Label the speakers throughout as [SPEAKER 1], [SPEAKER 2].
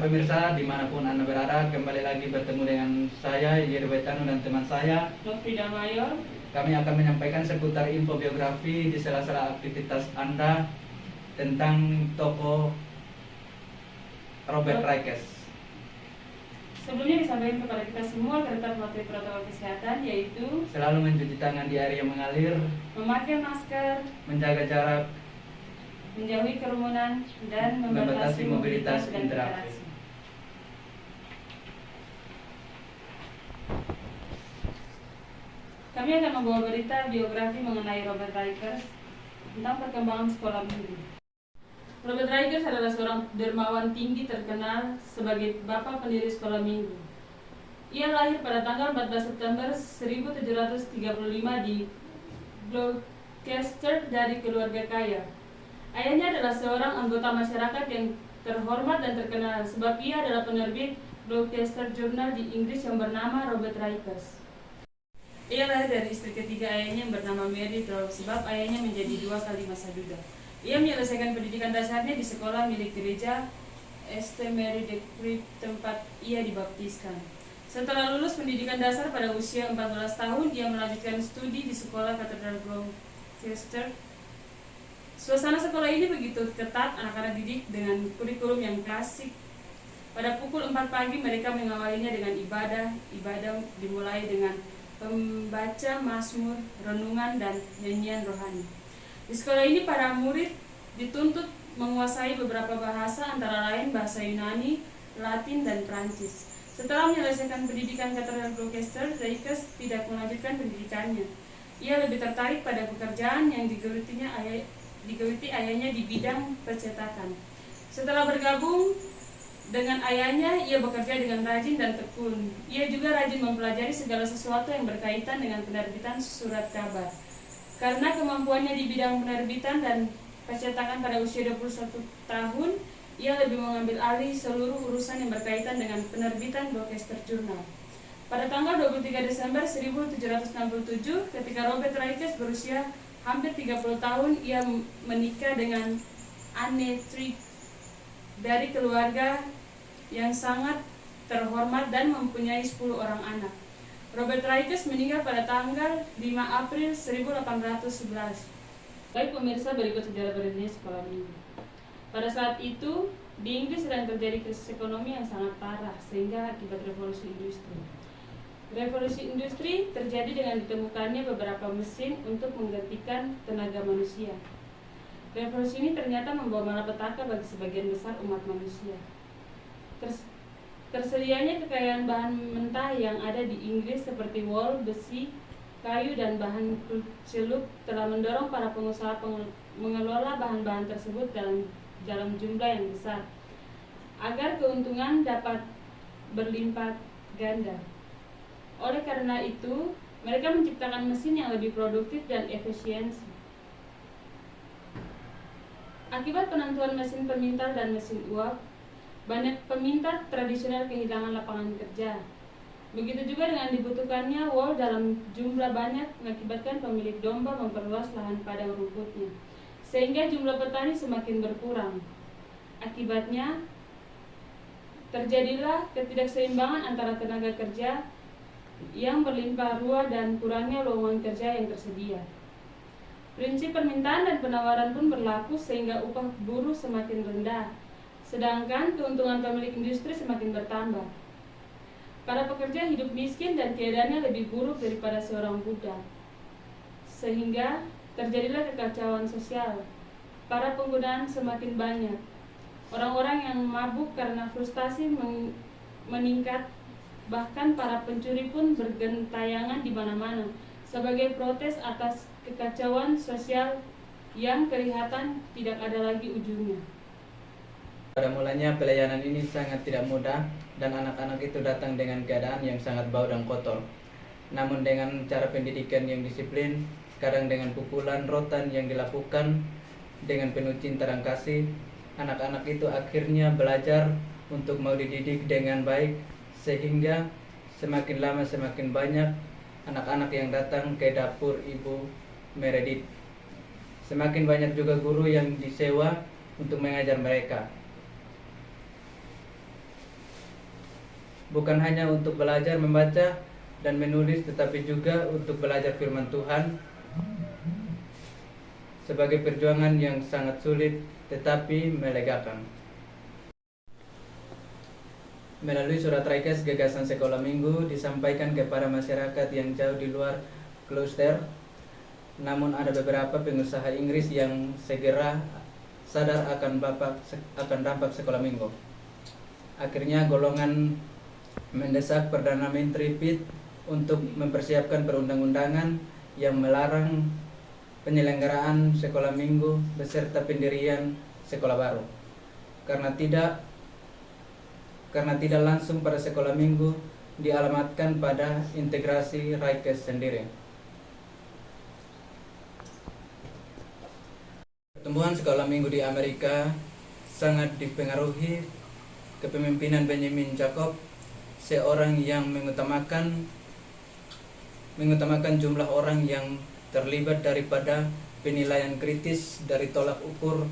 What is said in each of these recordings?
[SPEAKER 1] pemirsa, dimanapun Anda berada, kembali lagi bertemu dengan saya, Yeri Betano, dan teman saya,
[SPEAKER 2] Frida Mayor.
[SPEAKER 1] Kami akan menyampaikan seputar info biografi di sela-sela aktivitas Anda tentang tokoh Robert Rijkes.
[SPEAKER 2] Sebelumnya disampaikan kepada kita semua agar tetap mematuhi protokol kesehatan, yaitu
[SPEAKER 1] Selalu mencuci tangan di air yang mengalir,
[SPEAKER 2] memakai masker,
[SPEAKER 1] menjaga jarak,
[SPEAKER 2] menjauhi kerumunan, dan membatasi mobilitas dan interaksi. Kami akan membawa berita biografi mengenai Robert Rijkes tentang perkembangan sekolah minggu. Robert Rijkes adalah seorang dermawan tinggi terkenal sebagai bapak pendiri sekolah minggu. Ia lahir pada tanggal 14 September 1735 di Gloucester dari keluarga kaya. Ayahnya adalah seorang anggota masyarakat yang terhormat dan terkenal sebab ia adalah penerbit Gloucester Journal di Inggris yang bernama Robert Rijkes. Ia lahir dari istri ketiga ayahnya yang bernama Mary Trollope sebab ayahnya menjadi 2 kali masa duda. Ia menyelesaikan pendidikan dasarnya di sekolah milik gereja St. Mary de Crypt tempat ia dibaptiskan. Setelah lulus pendidikan dasar pada usia 14 tahun, ia melanjutkan studi di sekolah katedral Gloucester. Suasana sekolah ini begitu ketat, anak-anak didik dengan kurikulum yang klasik. Pada pukul 4 pagi mereka mengawalinya dengan ibadah dimulai dengan membaca mazmur, renungan, dan nyanyian rohani. Di sekolah ini para murid dituntut menguasai beberapa bahasa antara lain bahasa Yunani, Latin, dan Prancis. Setelah menyelesaikan pendidikan katedral Gloucester, Rijkes tidak melanjutkan pendidikannya. Ia lebih tertarik pada pekerjaan yang digeluti ayahnya di bidang percetakan. Setelah bergabung dengan ayahnya, ia bekerja dengan rajin dan tekun. Ia juga rajin mempelajari segala sesuatu yang berkaitan dengan penerbitan surat kabar. Karena kemampuannya di bidang penerbitan dan percetakan pada usia 21 tahun, ia lebih mengambil alih seluruh urusan yang berkaitan dengan penerbitan Gloucester Journal. Pada tanggal 23 Desember 1767, ketika Robert Rijkes berusia hampir 30 tahun, ia menikah dengan Anne Trigg dari keluarga yang sangat terhormat dan mempunyai 10 orang anak. Robert Rijkes meninggal pada tanggal 5 April 1811. Baik pemirsa, berikut sejarah berdirinya sekolah minggu. Pada saat itu, di Inggris sedang terjadi krisis ekonomi yang sangat parah sehingga akibat revolusi industri. Revolusi industri terjadi dengan ditemukannya beberapa mesin untuk menggantikan tenaga manusia. Revolusi ini ternyata membawa malapetaka bagi sebagian besar umat manusia. Tersedianya kekayaan bahan mentah yang ada di Inggris seperti wol, besi, kayu, dan bahan celup telah mendorong para pengusaha mengelola bahan-bahan tersebut dalam jumlah yang besar agar keuntungan dapat berlimpah ganda. Oleh karena itu, mereka menciptakan mesin yang lebih produktif dan efisiensi. Akibat penentuan mesin pemintal dan mesin uap, banyak pemintal tradisional kehilangan lapangan kerja. Begitu juga dengan dibutuhkannya wol dalam jumlah banyak mengakibatkan pemilik domba memperluas lahan padang rumputnya, sehingga jumlah petani semakin berkurang. Akibatnya, terjadilah ketidakseimbangan antara tenaga kerja yang berlimpah ruah dan kurangnya lowongan kerja yang tersedia. Prinsip permintaan dan penawaran pun berlaku sehingga upah buruh semakin rendah, sedangkan keuntungan pemilik industri semakin bertambah. Para pekerja hidup miskin dan keadaannya lebih buruk daripada seorang budak, sehingga terjadilah kekacauan sosial. Para penggunaan semakin banyak. Orang-orang yang mabuk karena frustasi meningkat. Bahkan para pencuri pun bergentayangan di mana-mana sebagai protes atas kekacauan sosial yang kelihatan tidak ada lagi ujungnya.
[SPEAKER 1] Pada mulanya pelayanan ini sangat tidak mudah dan anak-anak itu datang dengan keadaan yang sangat bau dan kotor. Namun dengan cara pendidikan yang disiplin, kadang dengan pukulan rotan yang dilakukan dengan penuh cinta dan kasih, anak-anak itu akhirnya belajar untuk mau dididik dengan baik, sehingga semakin lama semakin banyak anak-anak yang datang ke dapur Ibu Meredith. Semakin banyak juga guru yang disewa untuk mengajar mereka. bukan hanya untuk belajar membaca dan menulis, tetapi juga untuk belajar firman Tuhan sebagai perjuangan yang sangat sulit tetapi melegakan. Melalui surat Raikes, gagasan sekolah minggu disampaikan kepada masyarakat yang jauh di luar Gloucester. Namun ada beberapa pengusaha Inggris yang segera sadar akan dampak sekolah minggu. Akhirnya golongan mendesak Perdana Menteri Pitt untuk mempersiapkan perundang-undangan yang melarang penyelenggaraan sekolah minggu beserta pendirian sekolah baru. Karena tidak langsung pada sekolah minggu dialamatkan pada integrasi Raikes sendiri. Pertumbuhan sekolah minggu di Amerika sangat dipengaruhi kepemimpinan Benjamin Jacob, seorang yang mengutamakan jumlah orang yang terlibat daripada penilaian kritis dari tolak ukur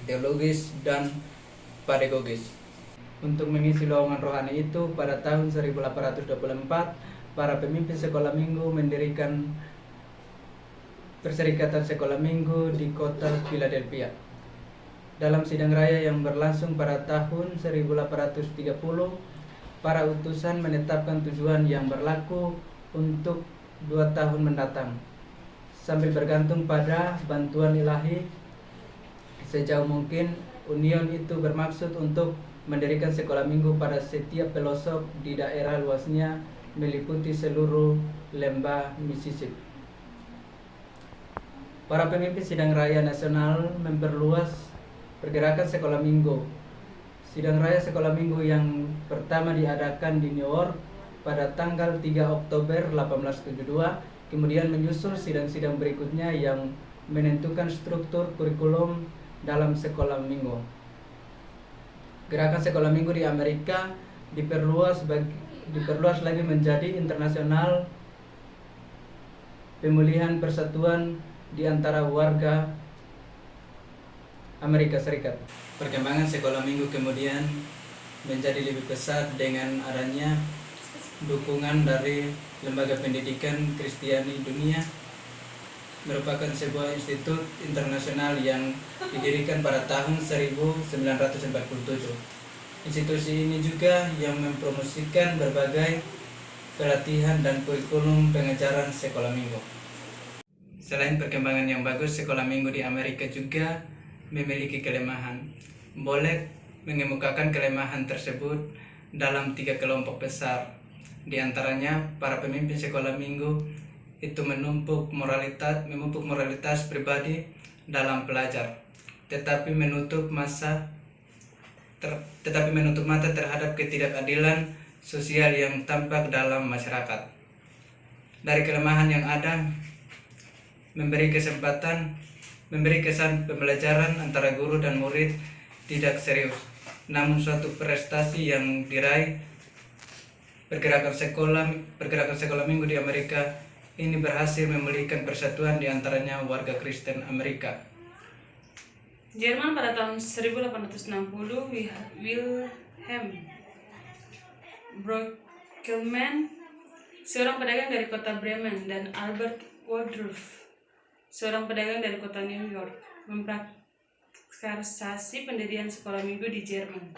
[SPEAKER 1] teologis dan pedagogis. Untuk mengisi lowongan rohani itu, pada tahun 1824 para pemimpin sekolah minggu mendirikan Perserikatan Sekolah Minggu di kota Philadelphia. Dalam sidang raya yang berlangsung pada tahun 1830, para utusan menetapkan tujuan yang berlaku untuk 2 tahun mendatang, sambil bergantung pada bantuan ilahi. Sejauh mungkin, union itu bermaksud untuk mendirikan sekolah minggu pada setiap pelosok di daerah luasnya meliputi seluruh lembah Mississippi. Para pemimpin sidang raya nasional memperluas pergerakan sekolah minggu. Sidang raya sekolah minggu yang pertama diadakan di New York pada tanggal 3 Oktober 1872, kemudian menyusul sidang-sidang berikutnya yang menentukan struktur kurikulum dalam sekolah minggu. Gerakan sekolah minggu di Amerika diperluas lagi menjadi internasional, pemulihan persatuan di antara warga Amerika Serikat. Perkembangan sekolah minggu kemudian menjadi lebih pesat dengan adanya dukungan dari Lembaga Pendidikan Kristiani Dunia, merupakan sebuah institut internasional yang didirikan pada tahun 1947. Institusi ini juga yang mempromosikan berbagai pelatihan dan kurikulum pengajaran sekolah minggu. Selain perkembangan yang bagus, sekolah minggu di Amerika juga memiliki kelemahan. Boleh mengemukakan kelemahan tersebut dalam 3 kelompok besar. Di antaranya, para pemimpin sekolah minggu itu menumpuk moralitas pribadi dalam pelajar, tetapi menutup mata terhadap ketidakadilan sosial yang tampak dalam masyarakat. Dari kelemahan yang ada, memberi kesan pembelajaran antara guru dan murid tidak serius. Namun suatu prestasi yang diraih pergerakan sekolah minggu di Amerika ini berhasil memulihkan persatuan di antaranya warga Kristen Amerika.
[SPEAKER 2] Jerman pada tahun 1860, Wilhelm Brockmann, seorang pedagang dari kota Bremen, dan Albert Woodruff, seorang pedagang dari kota New York, mempraktisi pendirian sekolah minggu di Jerman.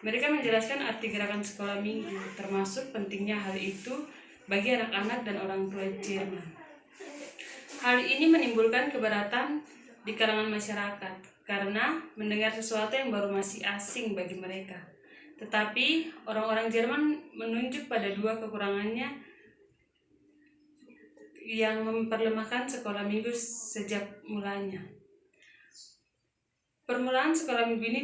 [SPEAKER 2] Mereka menjelaskan arti gerakan sekolah minggu, termasuk pentingnya hal itu bagi anak-anak dan orang tua Jerman. Hal ini menimbulkan keberatan di kalangan masyarakat karena mendengar sesuatu yang baru masih asing bagi mereka. Tetapi orang-orang Jerman menunjuk pada 2 kekurangannya yang memperlemahkan sekolah minggu sejak mulanya. Permulaan sekolah minggu ini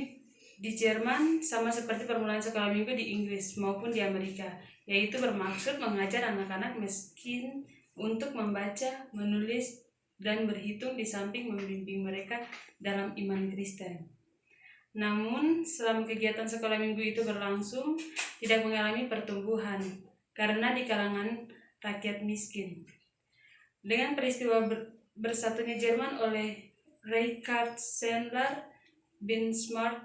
[SPEAKER 2] di Jerman sama seperti permulaan sekolah minggu di Inggris maupun di Amerika, yaitu bermaksud mengajar anak-anak miskin untuk membaca, menulis, dan berhitung di samping membimbing mereka dalam iman Kristen. Namun, selama kegiatan sekolah minggu itu berlangsung, tidak mengalami pertumbuhan karena di kalangan rakyat miskin. Dengan peristiwa bersatunya Jerman oleh Richard Sandler Bismarck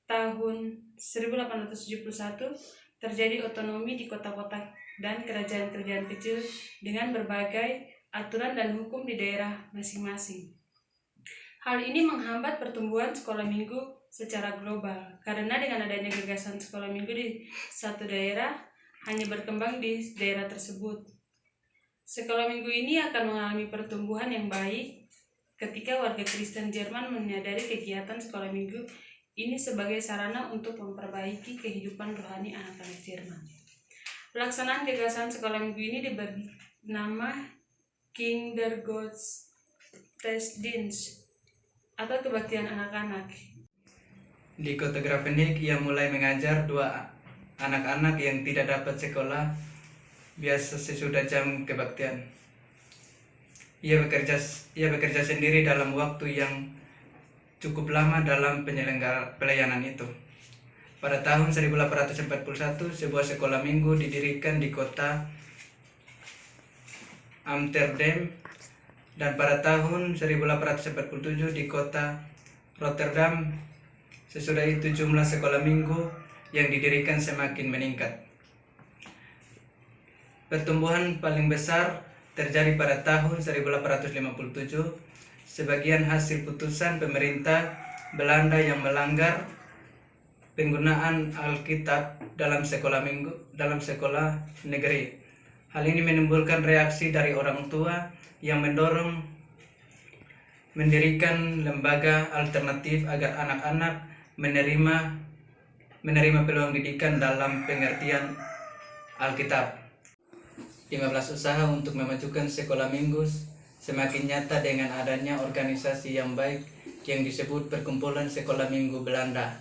[SPEAKER 2] tahun 1871, terjadi otonomi di kota-kota dan kerajaan-kerajaan kecil dengan berbagai aturan dan hukum di daerah masing-masing. Hal ini menghambat pertumbuhan sekolah minggu secara global, karena dengan adanya gagasan sekolah minggu di satu daerah hanya berkembang di daerah tersebut. Sekolah minggu ini akan mengalami pertumbuhan yang baik ketika warga Kristen Jerman menyadari kegiatan sekolah minggu ini sebagai sarana untuk memperbaiki kehidupan rohani anak-anak Jerman. Pelaksanaan gagasan sekolah minggu ini diberi nama Kindergottesdienst atau kebaktian anak-anak.
[SPEAKER 1] Di kota Grafenik, ia mulai mengajar 2 anak-anak yang tidak dapat sekolah biasa sesudah jam kebaktian. Ia bekerja sendiri dalam waktu yang cukup lama dalam pelayanan itu. Pada tahun 1841, sebuah sekolah minggu didirikan di kota Amsterdam, dan pada tahun 1847 di kota Rotterdam. Sesudah itu jumlah sekolah minggu yang didirikan semakin meningkat. Pertumbuhan paling besar terjadi pada tahun 1857, sebagian hasil putusan pemerintah Belanda yang melanggar penggunaan Alkitab dalam sekolah negeri. Hal ini menimbulkan reaksi dari orang tua yang mendorong mendirikan lembaga alternatif agar anak-anak menerima peluang didikan dalam pengertian Alkitab. 15 usaha untuk memajukan sekolah minggu semakin nyata dengan adanya organisasi yang baik yang disebut Perkumpulan Sekolah Minggu Belanda,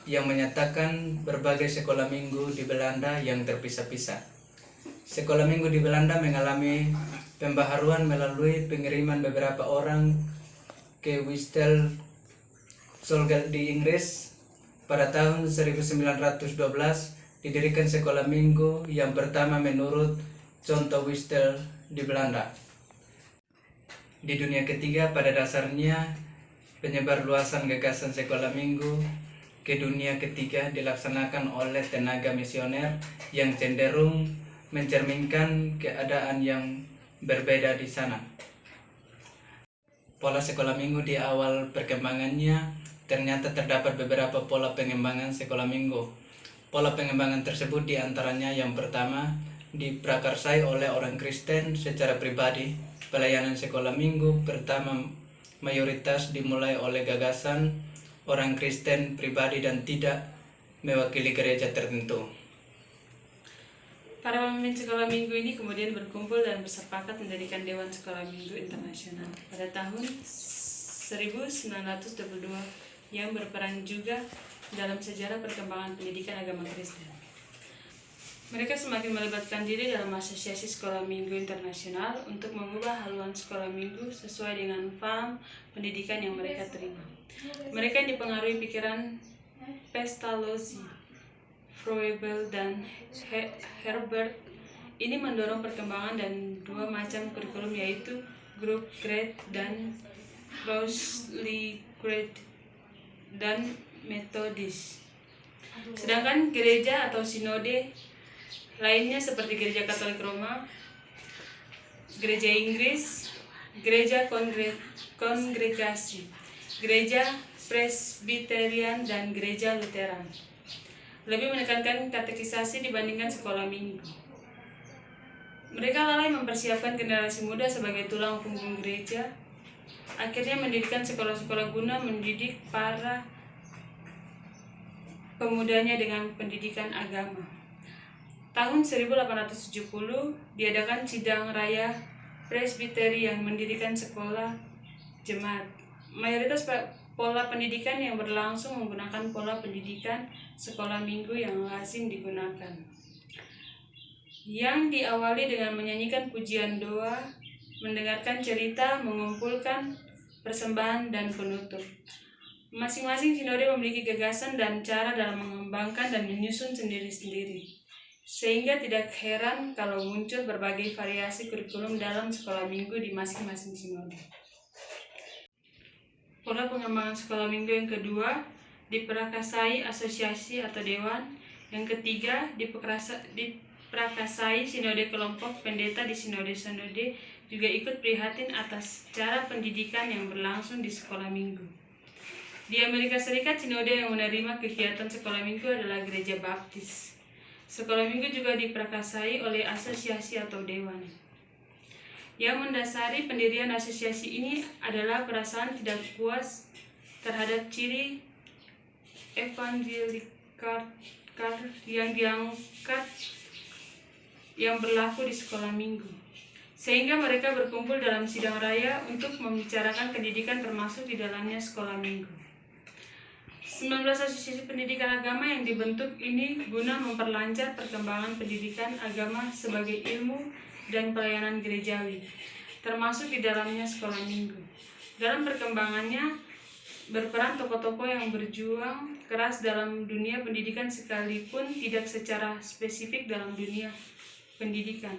[SPEAKER 1] yang menyatakan berbagai sekolah minggu di Belanda yang terpisah-pisah. Sekolah minggu di Belanda mengalami pembaharuan melalui pengiriman beberapa orang ke Wistel Solgeld di Inggris. Pada tahun 1912 didirikan sekolah minggu yang pertama menurut contoh Wistel di Belanda. Di dunia ketiga, pada dasarnya penyebarluasan gagasan sekolah minggu ke dunia ketiga dilaksanakan oleh tenaga misioner yang cenderung mencerminkan keadaan yang berbeda di sana. Pola sekolah minggu di awal perkembangannya ternyata terdapat beberapa pola pengembangan sekolah minggu. Pola pengembangan tersebut diantaranya yang pertama, diprakarsai oleh orang Kristen secara pribadi. Pelayanan sekolah minggu pertama mayoritas dimulai oleh gagasan orang Kristen pribadi dan tidak mewakili gereja tertentu.
[SPEAKER 2] Para pemimpin sekolah minggu ini kemudian berkumpul dan bersepakat mendirikan Dewan Sekolah Minggu Internasional pada tahun 1922 yang berperan juga dalam sejarah perkembangan pendidikan agama Kristen. Mereka semakin melibatkan diri dalam asosiasi sekolah minggu internasional untuk mengubah haluan sekolah minggu sesuai dengan paham pendidikan yang mereka terima. Mereka dipengaruhi pikiran Pestalozzi, Froebel, dan Herbert. Ini mendorong perkembangan dan 2 macam kurikulum, yaitu Group Grade dan Closely Grade dan Methodist. Sedangkan gereja atau sinode lainnya seperti Gereja Katolik Roma, Gereja Inggris, Gereja Kongregasi, Gereja Presbyterian, dan Gereja Lutheran lebih menekankan katekisasi dibandingkan sekolah minggu. Mereka lalai mempersiapkan generasi muda sebagai tulang punggung gereja, akhirnya mendirikan sekolah-sekolah guna mendidik para pemudanya dengan pendidikan agama. Tahun 1870 diadakan sidang raya Presbiteri yang mendirikan sekolah jemaat. Mayoritas pola pendidikan yang berlangsung menggunakan pola pendidikan sekolah minggu yang lazim digunakan, yang diawali dengan menyanyikan pujian doa, mendengarkan cerita, mengumpulkan persembahan, dan penutup. Masing-masing sinode memiliki gagasan dan cara dalam mengembangkan dan menyusun sendiri-sendiri, sehingga tidak heran kalau muncul berbagai variasi kurikulum dalam sekolah minggu di masing-masing sinode. Pola pengembangan sekolah minggu yang kedua diprakarsai asosiasi atau dewan Yang ketiga, diprakasai sinode kelompok pendeta di sinode-sinode juga ikut prihatin atas cara pendidikan yang berlangsung di sekolah minggu. Di Amerika Serikat, sinode yang menerima kegiatan sekolah minggu adalah gereja baptis. Sekolah minggu juga diprakasai oleh asosiasi atau dewan. Yang mendasari pendirian asosiasi ini adalah perasaan tidak puas terhadap ciri evangelikal yang diangkat yang berlaku di sekolah minggu. Sehingga mereka berkumpul dalam sidang raya untuk membicarakan pendidikan termasuk di dalamnya sekolah minggu. 19 asosiasi pendidikan agama yang dibentuk ini guna memperlancar perkembangan pendidikan agama sebagai ilmu dan pelayanan gerejawi, termasuk di dalamnya sekolah minggu. Dalam perkembangannya, berperan tokoh-tokoh yang berjuang keras dalam dunia pendidikan sekalipun tidak secara spesifik dalam dunia pendidikan.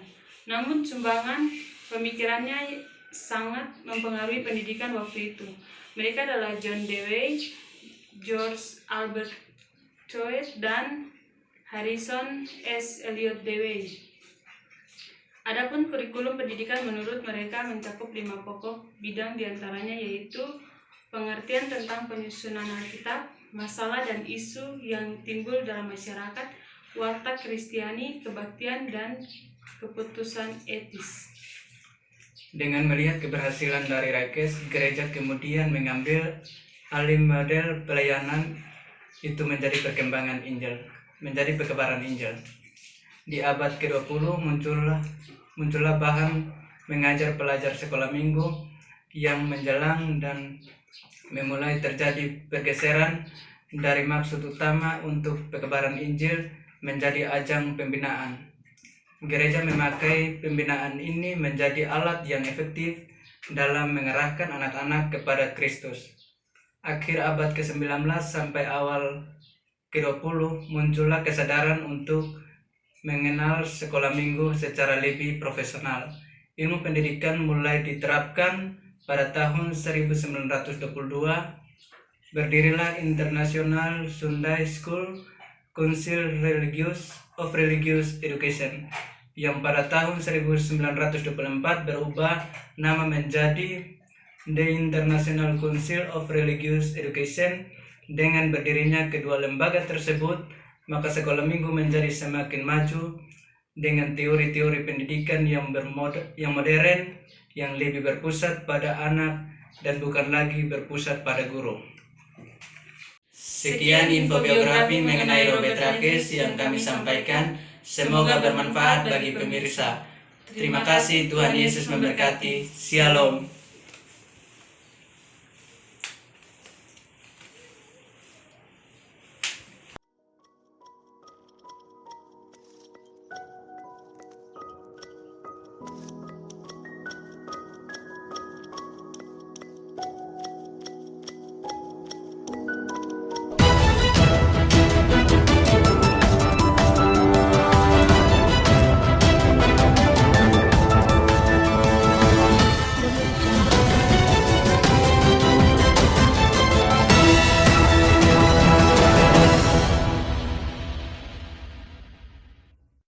[SPEAKER 2] Namun sumbangan pemikirannya sangat mempengaruhi pendidikan waktu itu. Mereka adalah John Dewey, George Albert Choate, dan Harrison S. Eliot Dewey. Adapun kurikulum pendidikan menurut mereka mencakup 5 pokok bidang diantaranya yaitu pengertian tentang penyusunan Alkitab, masalah dan isu yang timbul dalam masyarakat, watak Kristiani, kebaktian, dan keputusan etis.
[SPEAKER 1] Dengan melihat keberhasilan dari Raikes, gereja kemudian mengambil alih model pelayanan itu menjadi perkembangan Injil, menjadi perkebaran Injil. Di abad ke-20 muncullah bahan mengajar pelajar sekolah minggu yang menjelang dan memulai terjadi pergeseran dari maksud utama untuk perkebaran Injil menjadi ajang pembinaan. Gereja memakai pembinaan ini menjadi alat yang efektif dalam mengerahkan anak-anak kepada Kristus. Akhir abad ke-19 sampai awal ke-20 muncullah kesadaran untuk mengenal sekolah minggu secara lebih profesional. Ilmu pendidikan mulai diterapkan pada tahun 1922. Berdirilah International Sunday School Council of Religious Education yang pada tahun 1924 berubah nama menjadi The International Council of Religious Education. Dengan berdirinya kedua lembaga tersebut, maka sekolah minggu menjadi semakin maju dengan teori-teori pendidikan yang modern, yang lebih berpusat pada anak dan bukan lagi berpusat pada guru. Sekian info biografi mengenai Robert Raikes yang kami sampaikan. Semoga bermanfaat bagi pemirsa. Terima kasih, Tuhan Yesus memberkati. Shalom.